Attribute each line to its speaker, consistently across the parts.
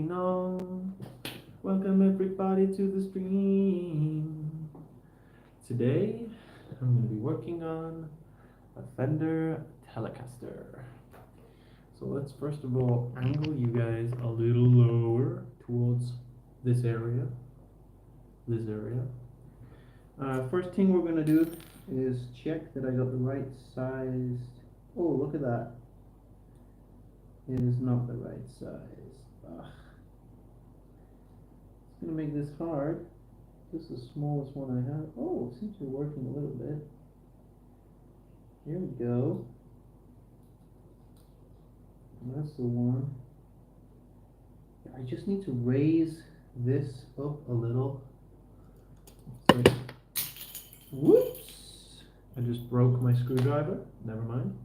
Speaker 1: know, welcome everybody to the stream. Today, I'm going to be working on a Fender Telecaster. So let's first of all angle you guys a little lower towards this area. First thing we're going to do is check that I got the right sized. Oh, look at that. It is not the right size. Ugh. It's gonna make this hard. This is the smallest one I have. Oh, it seems to be working a little bit. Here we go. That's the one. I just need to raise this up a little. So, whoops! I just broke my screwdriver. Never mind.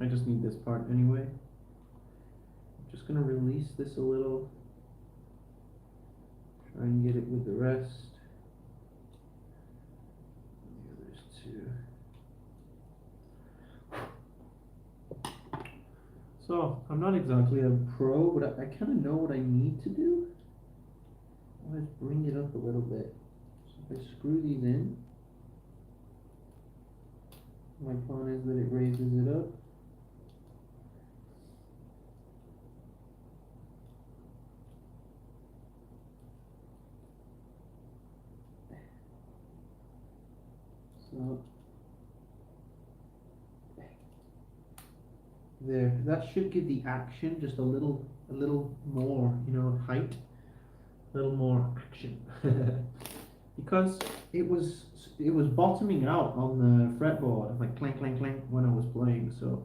Speaker 1: I just need this part anyway. I'm just gonna release this a little. Try and get it with the rest. The others too. So, I'm not exactly a pro, but I kind of know what I need to do. Let's bring it up a little bit. So if I screw these in, my plan is that it raises it up. So there, that should give the action just a little more, height, a little more action. Because it was bottoming out on the fretboard, like clank clank clank when I was playing. So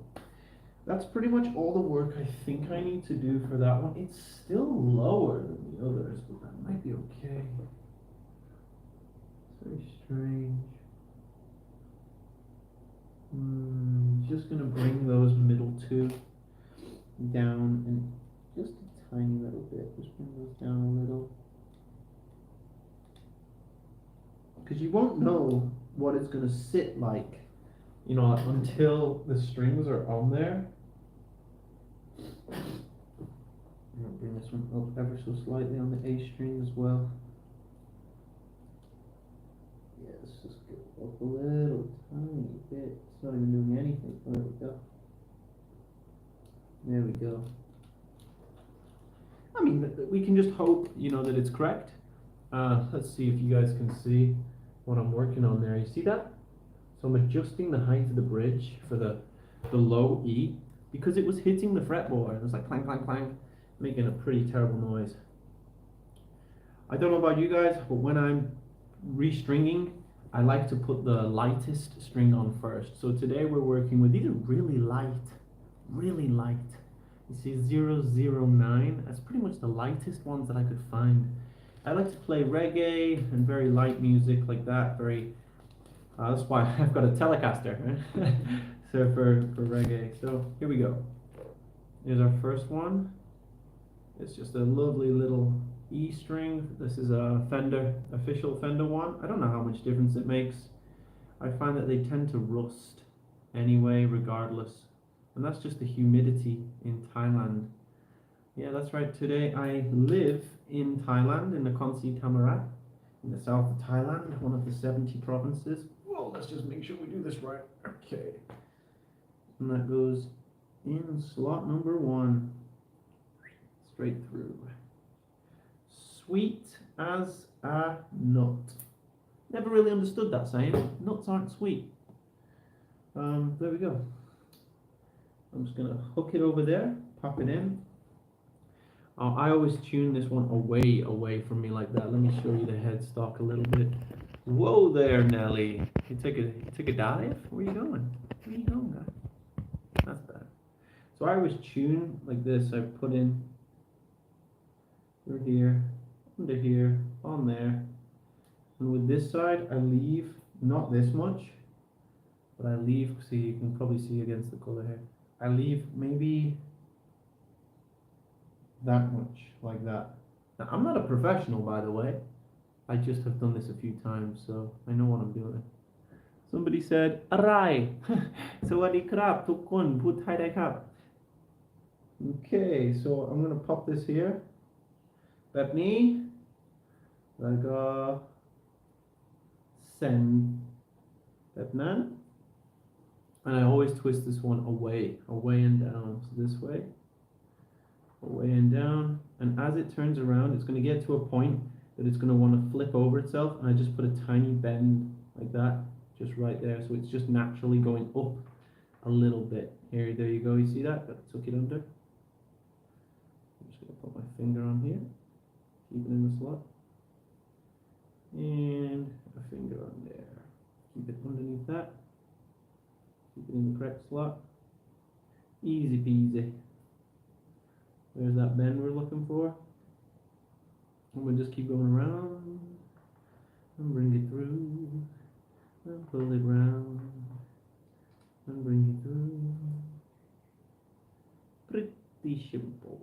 Speaker 1: that's pretty much all the work I think I need to do for that one. It's still lower than the others, but that might be okay. It's very strange. Just gonna bring those middle two down and just a tiny little bit. Just bring those down a little. Because you won't know what it's gonna sit like, until the strings are on there. I'm gonna bring this one up ever so slightly on the A string as well. Yeah, let's just go up a little tiny bit. It's not even doing anything. There we go. There we go. I mean, we can just hope, that it's correct. Let's see if you guys can see what I'm working on there. You see that? So I'm adjusting the height of the bridge for the low E because it was hitting the fretboard. It was like clank, clank, clank, making a pretty terrible noise. I don't know about you guys, but when I'm restringing, I like to put the lightest string on first. So today we're working with, these are really light. You see 009, that's pretty much the lightest ones that I could find. I like to play reggae and very light music like that, that's why I've got a Telecaster, right? So for reggae. So here we go. Here's our first one. It's just a lovely little E string. This is a Fender, official Fender one. I don't know how much difference it makes. I find that they tend to rust anyway, regardless. And that's just the humidity in Thailand. Yeah, that's right. Today I live in Thailand, in the Khonsi Thammarat, in the south of Thailand, one of the 70 provinces. Well, let's just make sure we do this right. Okay. And that goes in slot number 1. Straight through. Sweet as a nut. Never really understood that saying. Nuts aren't sweet. There we go. I'm just gonna hook it over there, pop it in. I always tune this one away from me like that. Let me show you the headstock a little bit. Whoa there, Nelly. You took a dive? Where are you going? Where are you going, guy? That's bad. So I always tune like this. I put in through here, under here, on there. And with this side, I leave not this much, but I leave, see, you can probably see against the color here. I leave maybe that much, like that. Now, I'm not a professional, by the way. I just have done this a few times, so I know what I'm doing. Somebody said, Arai! Sawadee krab, tukun, put Thaiได้ครับ. Okay, so I'm going to pop this here. แบบนี้แล้วก็เส้นแบบนั้น and I always twist this one away and down, so this way, away and down, and as it turns around it's going to get to a point that it's going to want to flip over itself, and I just put a tiny bend like that just right there, so it's just naturally going up a little bit. There you go, you see that? That took it under. I'm just going to put my finger on here, keep it in the slot, and a finger on there, keep it underneath that, keep it in the correct slot, easy peasy. There's that bend we're looking for, and we'll just keep going around and bring it through and pull it round and bring it through. Pretty simple.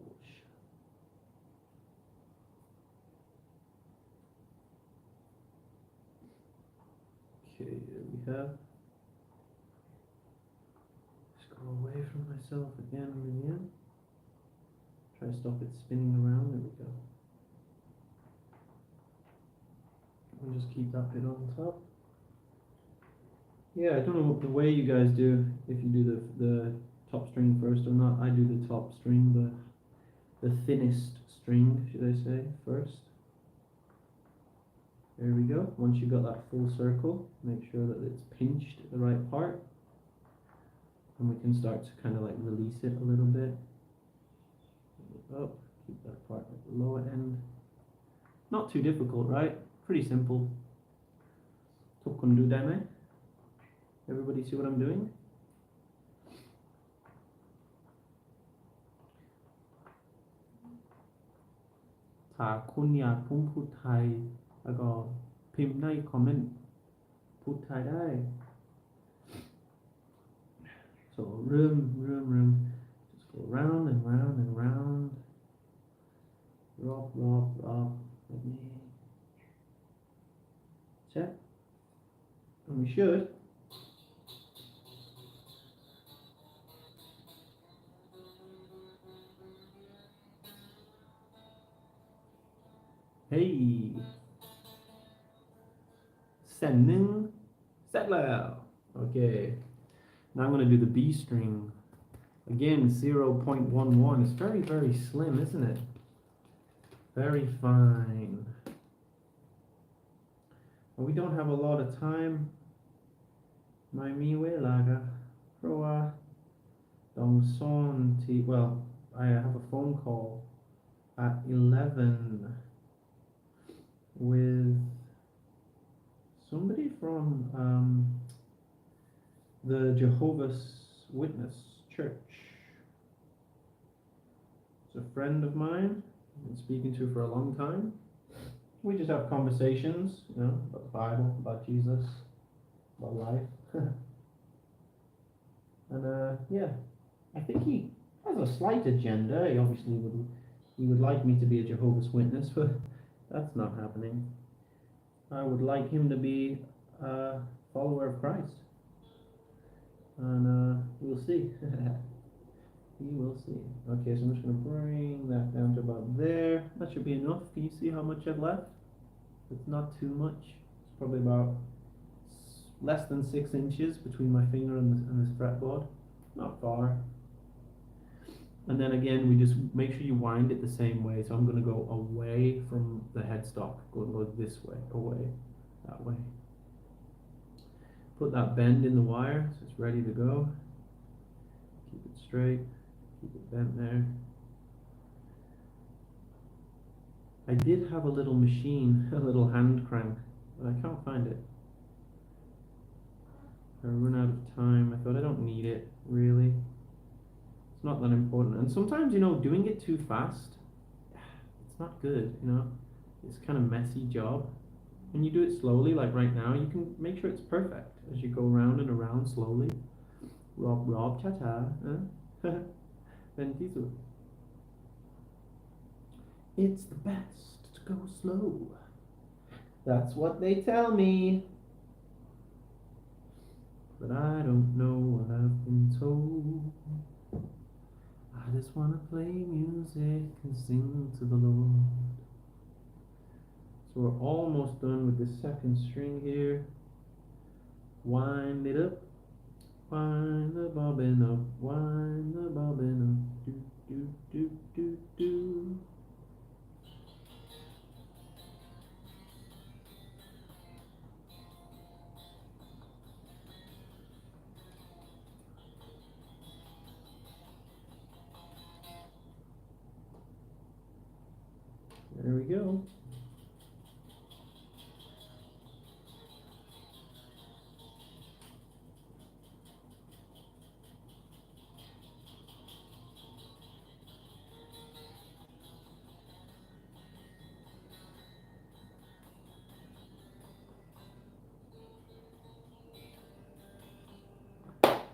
Speaker 1: Okay, there we have. Just go away from myself again and again. Try to stop it spinning around. There we go. And just keep that bit on top. Yeah, I don't know what the way you guys do, if you do the top string first or not. I do the top string, the thinnest string, should I say, first. There we go. Once you've got that full circle, make sure that it's pinched at the right part. And we can start to kind of like release it a little bit. Oh, keep that part at the lower end. Not too difficult, right? Pretty simple. Everybody see what I'm doing? ถ้าคุณอยากผมพูดไทยแล้วก็พิมพ์ในคอมเมนต์พูดไทยได้ so เริ่ม just go round and round and round, รอบแบบนี้ check, and we should hey เส้นหนึ่งเสร็จแล้ว okay, now I'm going to do the B string again. 0.11. It's very slim, isn't it? Very fine. Well, we don't have a lot of time. ไม่มีเวลาเพราะว่าต้องซ่อนที่ well, I have a phone call at 11 with somebody from the Jehovah's Witness Church. It's a friend of mine I've been speaking to for a long time. We just have conversations, you know, about the Bible, about Jesus, about life. And yeah, I think he has a slight agenda. He would like me to be a Jehovah's Witness, but that's not happening. I would like him to be a follower of Christ. And we'll see. We will see. Okay, so I'm just going to bring that down to about there. That should be enough. Can you see how much I've left? It's not too much. It's probably about less than 6 inches between my finger and this fretboard. Not far. And then again, we just make sure you wind it the same way. So I'm going to go away from the headstock. Go this way, away, that way. Put that bend in the wire so it's ready to go. Keep it straight. Keep it bent there. I did have a little machine, a little hand crank, but I can't find it. I run out of time. I thought I don't need it, really. It's not that important. And sometimes, you know, doing it too fast, it's not good, you know. It's kind of messy job. When you do it slowly, like right now, you can make sure it's perfect as you go round and around slowly. Rob, cha-cha. It's the best to go slow. That's what they tell me. But I don't know what I've been told. I just wanna play music and sing to the Lord. So we're almost done with the second string here. Wind it up, wind the bobbin up, wind the bobbin up, do do do do do. There we go.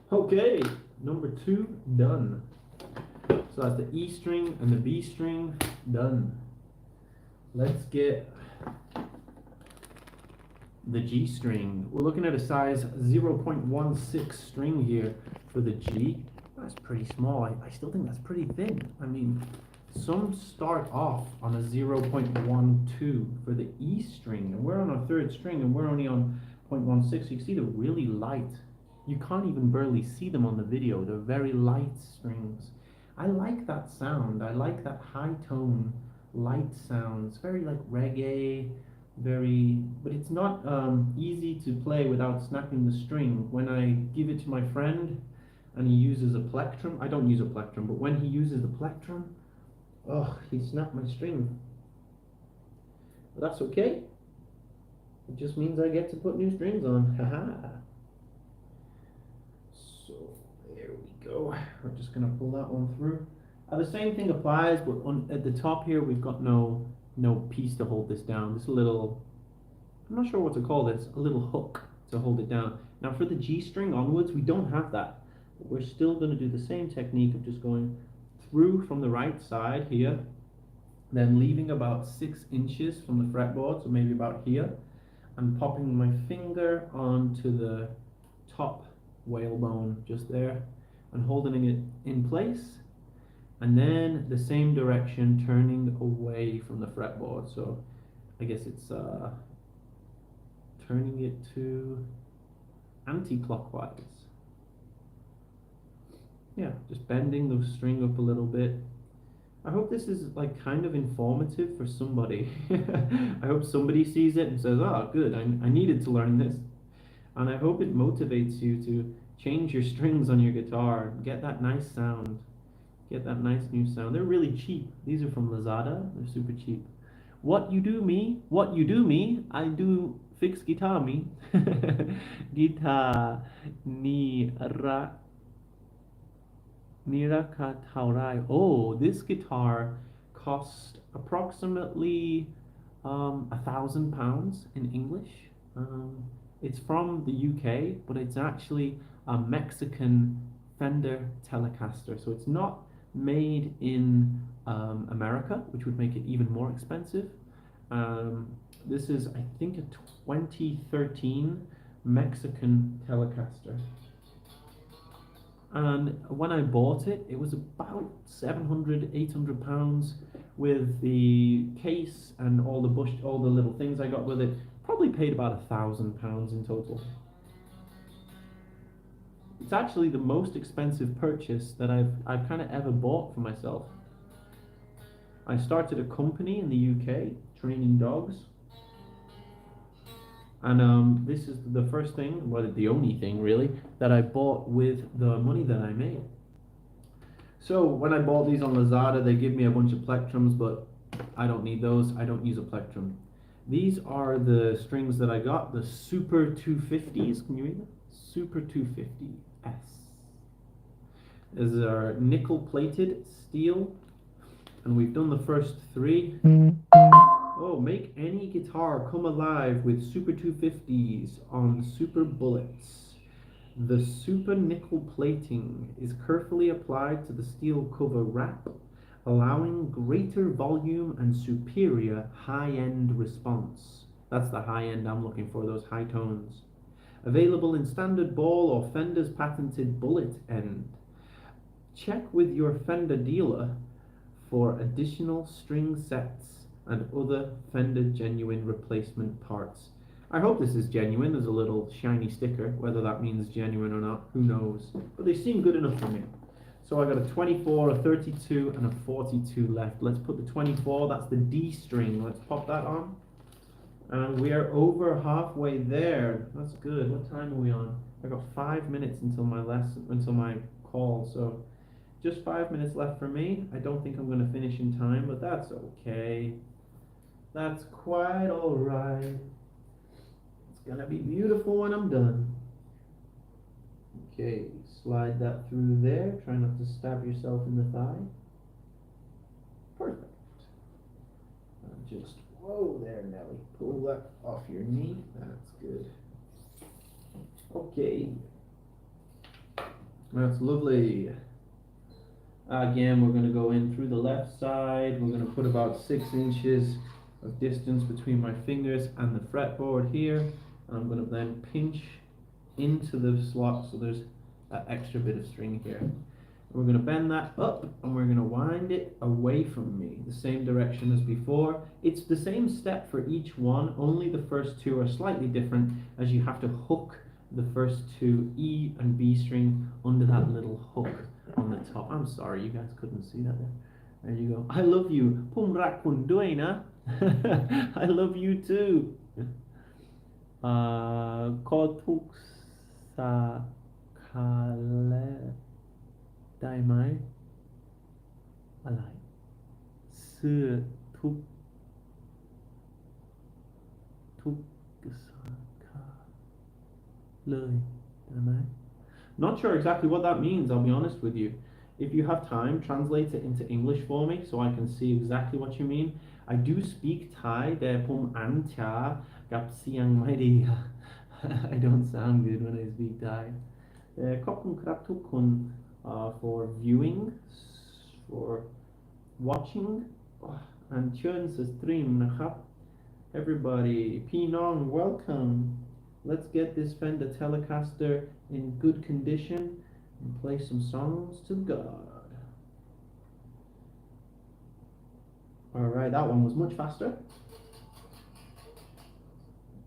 Speaker 1: Okay, number 2 done. So that's the E string and the B string done. Let's get the G string. We're looking at a size 0.16 string here for the G. That's pretty small. I still think that's pretty thin. I mean, some start off on a 0.12 for the E string, and we're on our third string, and we're only on 0.16. So you can see they're really light. You can't even barely see them on the video. They're very light strings. I like that sound. I like that high tone, light sound. It's very like reggae, but it's not easy to play without snapping the string. When I give it to my friend and he uses a plectrum, I don't use a plectrum, but when he uses the plectrum, oh, he snapped my string. But that's okay. It just means I get to put new strings on. Haha. So there we go. We're just gonna pull that one through. The same thing applies, but at the top here we've got no piece to hold this down. This little, I'm not sure what to call this, a little hook to hold it down. Now for the G string onwards, we don't have that. But we're still gonna do the same technique of just going through from the right side here, then leaving about 6 inches from the fretboard, so maybe about here, and popping my finger onto the top whalebone just there and holding it in place, and then the same direction turning away from the fretboard. So I guess it's turning it to anti-clockwise. Yeah, just bending the string up a little bit. I hope this is like kind of informative for somebody. I hope somebody sees it and says, oh good, I needed to learn this. And I hope it motivates you to change your strings on your guitar, get that nice sound, get that nice new sound. They're really cheap. These are from Lazada. They're super cheap. What you do me, I do fix guitar me. Guitar ni ra Niraka Taurai. Oh, this guitar cost approximately £1,000 in English. It's from the UK, but it's actually a Mexican Fender Telecaster. So it's not made in America, which would make it even more expensive. This is, I think, a 2013 Mexican Telecaster. And when I bought it, it was about 700, 800 pounds with the case and all the little things I got with it. Probably paid about £1,000 in total. It's actually the most expensive purchase that I've kind of ever bought for myself. I started a company in the UK training dogs, and this is the first thing, well, the only thing really, that I bought with the money that I made. So when I bought these on Lazada, they give me a bunch of plectrums, but I don't need those. I don't use a plectrum. These are the strings that I got, the Super 250s. Can you read that? Super 250S. These are nickel plated steel, and we've done the first 3. Oh, make any guitar come alive with Super 250s on Super Bullets. The super nickel plating is carefully applied to the steel cover wrap, allowing greater volume and superior high-end response. That's the high end I'm looking for, those high tones. Available in standard ball or Fender's patented bullet end. Check with your Fender dealer for additional string sets and other Fender genuine replacement parts. I hope this is genuine. There's a little shiny sticker. Whether that means genuine or not, who knows? But they seem good enough for me. So I got a 24, a 32, and a 42 left. Let's put the 24, that's the D string. Let's pop that on. And we are over halfway there. That's good. What time are we on? I got 5 minutes until my lesson, until my call. So just 5 minutes left for me. I don't think I'm going to finish in time, but that's okay. That's quite alright. It's going to be beautiful when I'm done. Okay, slide that through there. Try not to stab yourself in the thigh. Perfect. Just, whoa there, Nelly. Pull that off your knee. That's good. Okay. That's lovely. Again, we're going to go in through the left side. We're going to put about 6 inches of distance between my fingers and the fretboard here. And I'm going to then pinch into the slot so there's that extra bit of string here. We're going to bend that up and we're going to wind it away from me, the same direction as before. It's the same step for each one, only the first two are slightly different, as you have to hook the first two E and B string under that little hook on the top. I'm sorry, you guys couldn't see that there. There you go. I love you. Pum rak kun dui na. I love you too. Kotuk sa kale ได้ไหมอะไรเสื้อทุกสาขาเลยได้ไหม Not sure exactly what that means, I'll be honest with you. If you have time, translate it into English for me so I can see exactly what you mean. I do speak Thai แต่ผมอ่านช้ากับเสียงไม่ดี I don't sound good when I speak Thai. ขอบคุณครับทุกคน for viewing, for watching, and เชิญสตรีมนะครับ Everybody, พี่น้อง welcome. Let's get this Fender Telecaster in good condition and play some songs to God. Alright, that one was much faster.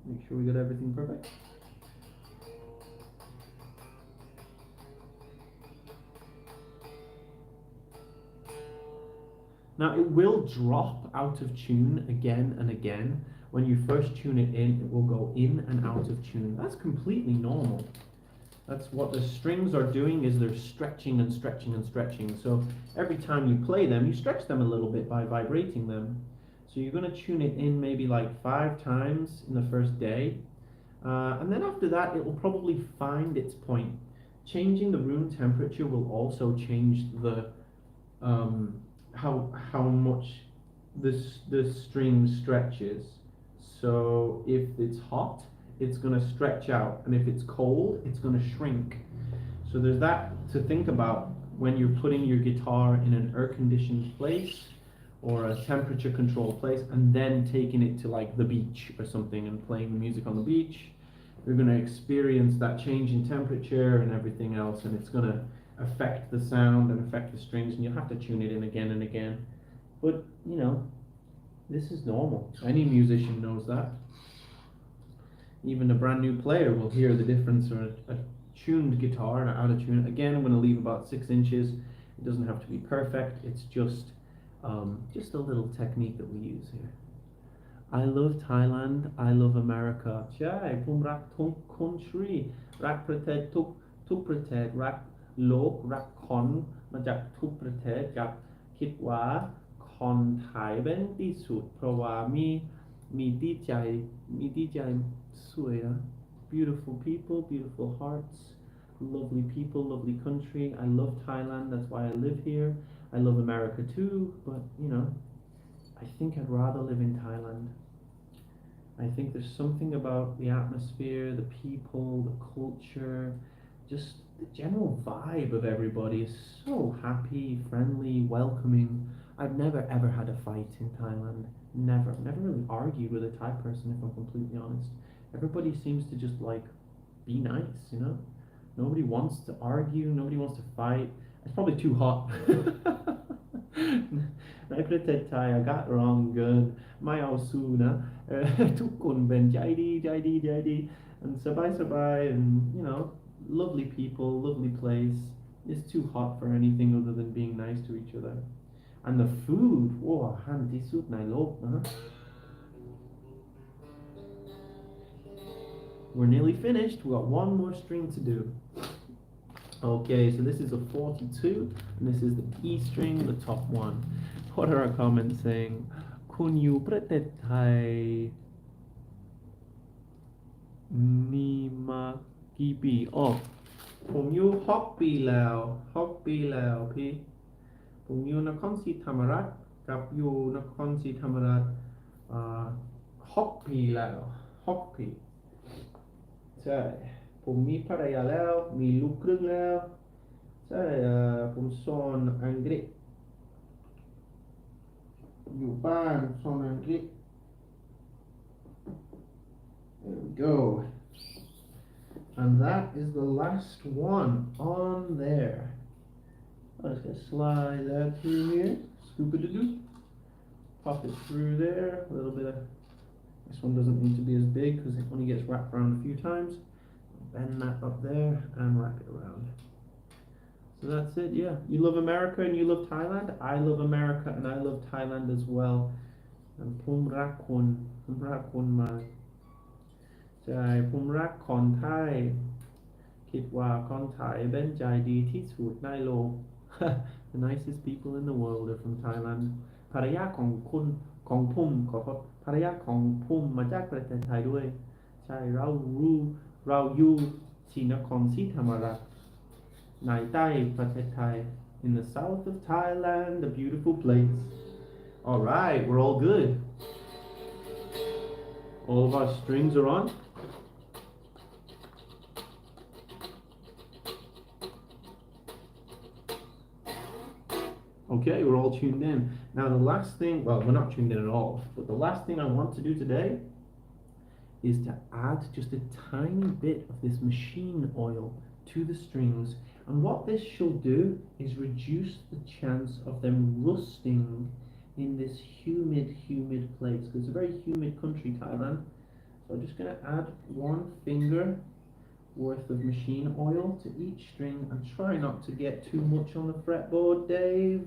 Speaker 1: Make sure we got everything perfect. Now it will drop out of tune again and again. When you first tune it in, it will go in and out of tune. That's completely normal. That's what the strings are doing, is they're stretching and stretching and stretching. So every time you play them, you stretch them a little bit by vibrating them. So you're going to tune it in maybe like 5 times in the first day. And then after that, it will probably find its point. Changing the room temperature will also change the how much the string stretches. So if it's hot, it's going to stretch out, and if it's cold, it's going to shrink. So there's that to think about when you're putting your guitar in an air-conditioned place or a temperature-controlled place, and then taking it to like the beach or something and playing the music on the beach. You're going to experience that change in temperature and everything else, and it's going to affect the sound and affect the strings, and you'll have to tune it in again and again. But, you know, this is normal. Any musician knows that. Even a brand new player will hear the difference, or a tuned guitar and out of tune. Again, I'm going to leave about 6 inches. It doesn't have to be perfect. It's just a little technique that we use here. I love Thailand. I love America. ใช่ผมรักทุก country รักประเทศทุกประเทศรักโลกรักคนมาจากทุกประเทศกับคิดว่าคนไทยเป็นที่สุดเพราะว่ามีที่ใจสวยนะ beautiful people, beautiful hearts, lovely people, lovely country. I love Thailand. That's why I live here. I love America too, but you know, I think I'd rather live in Thailand. I think there's something about the atmosphere, the people, the culture, just the general vibe of everybody is so happy, friendly, welcoming. I've never ever had a fight in Thailand. Never really argued with a Thai person, if I'm completely honest. Everybody seems to just like be nice, you know? Nobody wants to argue, nobody wants to fight. It's probably too hot. ในประเทศไทยอากาศร้อนเกินไม่เอาสู้นะทุกคนเป็นใจดี and สบาย and lovely people, lovely place. It's too hot for anything other than being nice to each other. And the food, oh, อาหารที่สุดในโลกนะ We're nearly finished. We've got one more string to do. Okay, so this is a 42, and this is the E string, the top one. What are our comments saying? คุณอยู่ประเทศไทยนี่มากี่ปีอ๋อผมอยู่6 ปีแล้วพี่ผมอยู่นครศรีธรรมราชกับอยู่นครศรีธรรมราชอ่า6 ปีแล้ว6 ปีใช่ผมมีภรรยาแล้วมีลูกครึ่งแล้วใช่ผมสอนอังกฤษอยู่บ้านสอนอังกฤษ There we go. And that is the last one on there. I'm just gonna slide that through here. Scoop it a pop it through there. A little bit of this one doesn't need to be as big because it only gets wrapped around a few times. Bend that up there and wrap it around. So that's it, yeah. You love America and you love Thailand. I love America and I love Thailand as well. And Pum Rakun Ma. ใช่ผมรักคนไทยคิดว่าคนไทยเป็นใจดีที่สุดในโลก The nicest people in the world are from Thailand ภรรยาของคุณของผมขอโทษภรรยาของผมมาจากประเทศไทยด้วยใช่เราอยู่ที่นครศรีธรรมราชในใต้ประเทศไทย in the south of Thailand, a beautiful place. All right, we're all good. All of our strings are on. Okay, we're all tuned in. Now the last thing, well, we're not tuned in at all, but the last thing I want to do today is to add just a tiny bit of this machine oil to the strings. And what this should do is reduce the chance of them rusting in this humid place. Because it's a very humid country, Thailand. So I'm just going to add 1 finger worth of machine oil to each string and try not to get too much on the fretboard, Dave.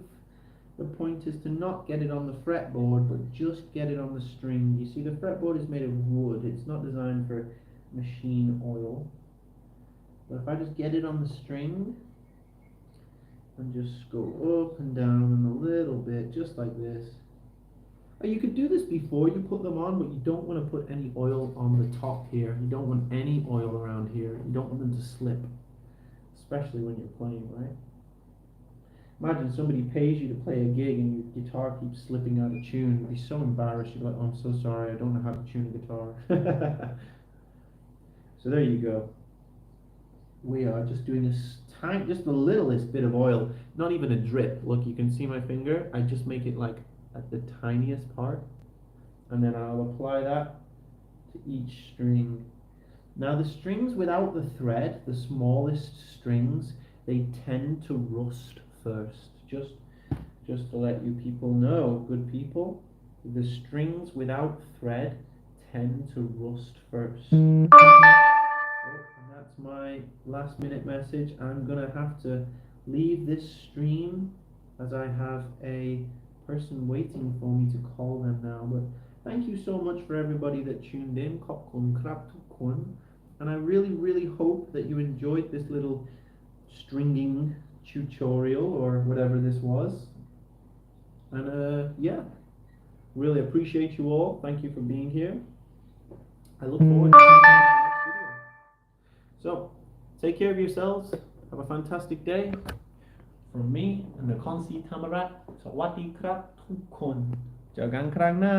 Speaker 1: The point is to not get it on the fretboard, but just get it on the string. You see, the fretboard is made of wood. It's not designed for machine oil. But if I just get it on the string and just go up and down a little bit, just like this. You could do this before you put them on, but you don't want to put any oil on the top here. You don't want any oil around here. You don't want them to slip, especially when you're playing, right? Imagine somebody pays you to play a gig and your guitar keeps slipping out of tune. You'd be so embarrassed. You'd be like, oh, I'm so sorry. I don't know how to tune a guitar. So there you go. We are just doing this tiny, just the littlest bit of oil. Not even a drip. Look, you can see my finger. I just make it like at the tiniest part. And then I'll apply that to each string. Now the strings without the thread, the smallest strings, they tend to rust first. Just to let you people know, good people, the strings without thread tend to rust first. And that's my last minute message. I'm gonna have to leave this stream as I have a person waiting for me to call them now. But thank you so much for everybody that tuned in. Khop kun krap tuk kun. And I really hope that you enjoyed this little stringing tutorial or whatever this was. And yeah, really appreciate you all. Thank you for being here. I look forward to seeing you in the next video. So, take care of yourselves. Have a fantastic day. From me and the Konsi Tamarat. Sawati krap tuk kun. เจอกันครั้งหน้า